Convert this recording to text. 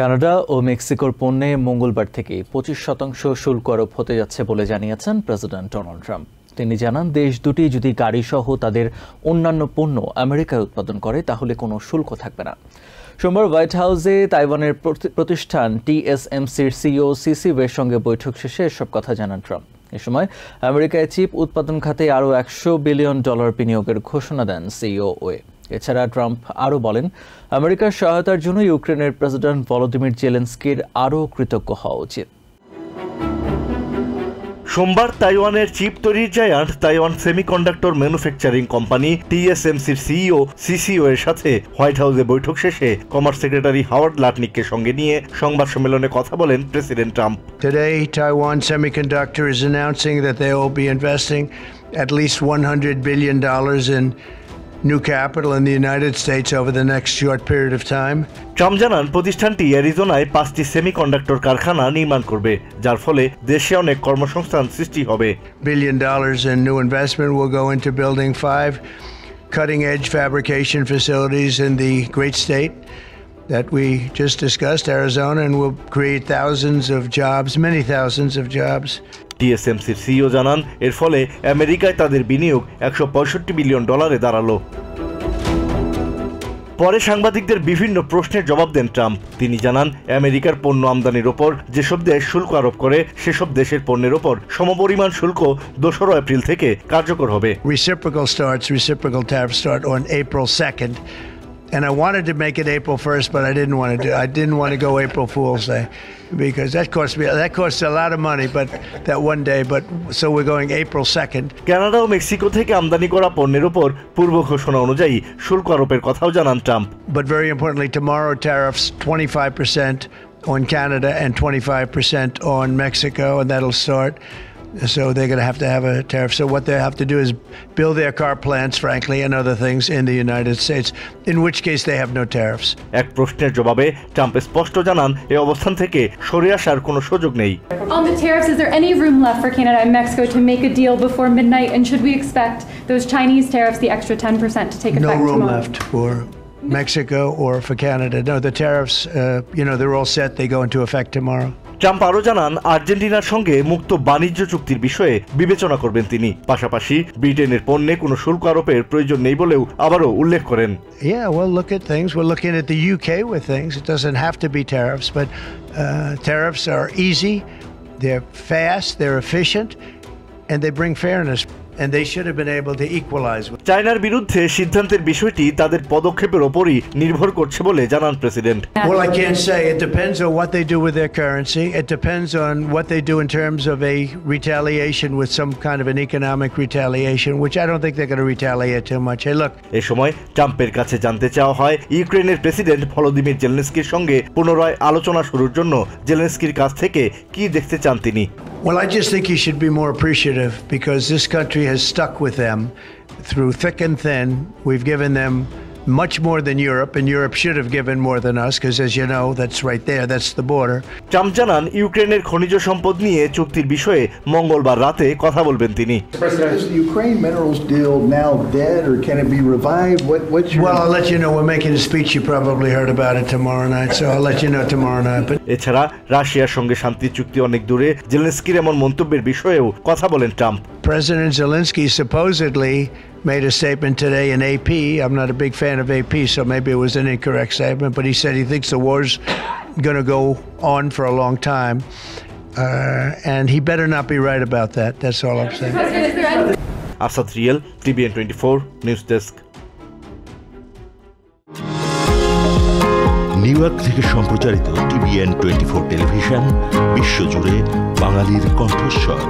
Canada ও মেক্সিকোর পণ্যে মঙ্গলবার থেকে 25% শুল্ক আরোপ হতে যাচ্ছে বলে জানিয়েছেন প্রেসিডেন্ট ডোনাল্ড ট্রাম্প। তিনি জানান, দেশ দুটি যদি গাড়িসহ তাদের অন্যান্য পণ্য আমেরিকায় উৎপাদন করে তাহলে কোনো শুল্ক থাকবে না। সোমবার হোয়াইট হাউসে তাইওয়ানের প্রতিষ্ঠান TSMCর সিইও সিসি ওয়ের সঙ্গে বৈঠক শেষে এসব কথা জানান ট্রাম্প। এ সময় আমেরিকায় চিপ উৎপাদন খাতে আরও $100 বিলিয়ন বিনিয়োগের ঘোষণা দেন সিইও ওয়ে। এছাড়া ট্রাম্প আরও বলেন, আমেরিকার সহায়তার জন্য ইউক্রেনের প্রেসিডেন্ট ভলোদিমির জেলেনস্কির আরও কৃতজ্ঞ হওয়া উচিত। সোমবার তাইওয়ানের চিপ তৈরির giant Taiwan Semiconductor Manufacturing Company TSMCর সিইও সিসিও এর সাথে হোয়াইট হাউসে বৈঠক শেষে কমার্স সেক্রেটারি হাওয়ার্ড লাটনিককে সঙ্গে নিয়ে সংবাদ সম্মেলনে কথা বলেন president Trump. Today, Taiwan Semiconductor is announcing that they will be investing at least $100 billion in new capital in the United States over the next short period of time. Trump জানান, প্রতিষ্ঠানটি অ্যারিজোনায় 5টি semiconductor কারখানা নির্মাণ করবে, যার ফলে দেশে অনেক কর্মসংস্থান সৃষ্টি হবে। $1 billion in new investment will go into building 5 cutting-edge fabrication facilities in the great state that we just discussed, Arizona, and will create thousands of jobs, many thousands of jobs. TSMCর সিইও জানান, এর ফলে আমেরিকায় তাদের বিনিয়োগ $165 billion দাঁড়ালো। পরে সাংবাদিকদের বিভিন্ন প্রশ্নের জবাব দেন ট্রাম্প। তিনি জানান, আমেরিকার পণ্য আমদানির ওপর যেসব দেশ শুল্ক আরোপ করে সেসব দেশের পণ্যের ওপর সমপরিমাণ শুল্ক 2 এপ্রিল থেকে কার্যকর হবে। Reciprocal tariffs start on April 2nd. And I wanted to make it April 1st, but I didn't want to go April Fool's Day because that costs a lot of money, but that one day, so we're going April 2nd. Canada ও Mexico থেকে আমদানি করা পণ্যের উপর পূর্ব ঘোষণা অনুযায়ী শুল্ক আরোপের কথাও জানান Trump. But very importantly, tomorrow tariffs 25% on Canada and 25% on Mexico, and that'll start. So they're going to have a tariff. So what they have to do is build their car plants, frankly, and other things in the United States, in which case they have no tariffs. এক প্রশ্নের জবাবে Trump স্পষ্ট জানান, এই অবস্থান থেকে সরে আসার কোনো সুযোগ নেই। On the tariffs, is there any room left for Canada and Mexico to make a deal before midnight? And should we expect those Chinese tariffs, the extra 10%, to take effect tomorrow? No room left for Mexico or for Canada. No, the tariffs, they're all set. They go into effect tomorrow. Trump আরও জানান, আর্জেন্টিনার সঙ্গে মুক্ত বাণিজ্য চুক্তির বিষয়ে বিবেচনা করবেন তিনি। পাশাপাশি ব্রিটেনের পণ্যে কোনো শুল্ক আরোপের প্রয়োজন নেই বলেও আবারও উল্লেখ করেন। Yeah, well, look at things. We're looking at the UK with things. It doesn't have to be tariffs, but tariffs are easy, they're fast, they're efficient, and they bring fairness. And they should have been able to equalize. চায়নার বিরুদ্ধে সিদ্ধান্তের বিষয়টি তাদের পদক্ষেপের উপরই নির্ভর করছে বলে জানান president. Well, I can't say. It depends on what they do with their currency. It depends on what they do in terms of a retaliation with some kind of an economic retaliation, which I don't think they're going to retaliate too much. Hey, look. এই সময় ট্রাম্পের কাছে জানতে চাওয়া হয়, ইউক্রেনের president Volodymyr জেলেনস্কির সঙ্গে পুনরায় আলোচনা শুরুর জন্য জেলেনস্কির কাছ থেকে কি দেখতে চান তিনি। Well, I just think he should be more appreciative because this country has stuck with them through thick and thin. We've given them much more than Europe, and Europe should have given more than us because, as you know, that's right there, that's the border. Trump জানান, ইউক্রেনের খনিজ সম্পদ নিয়ে চুক্তির বিষয়ে মঙ্গলবার রাতে কথা বলবেন তিনি। Is the Ukraine minerals deal now dead, or can it be revived? What's your... Well, I'll let you know. We're making a speech. You probably heard about it tomorrow night, so I'll let you know tomorrow night. But এছাড়া রাশিয়ার সঙ্গে শান্তি চুক্তি অনেক দূরে, জেলেনস্কির এমন মন্তব্যের বিষয়েও কথা বলেন Trump. President Zelensky supposedly made a statement today in AP. I'm not a big fan of AP, so maybe it was an incorrect statement, but he said he thinks the war's going to go on for a long time, and he better not be right about that. That's all I'm saying. Asad Riel, TBN 24 News Desk. New York থেকে সম্প্রচারিত TBN 24 television বিশ্বজুড়ে বাঙালির কণ্ঠস্বর।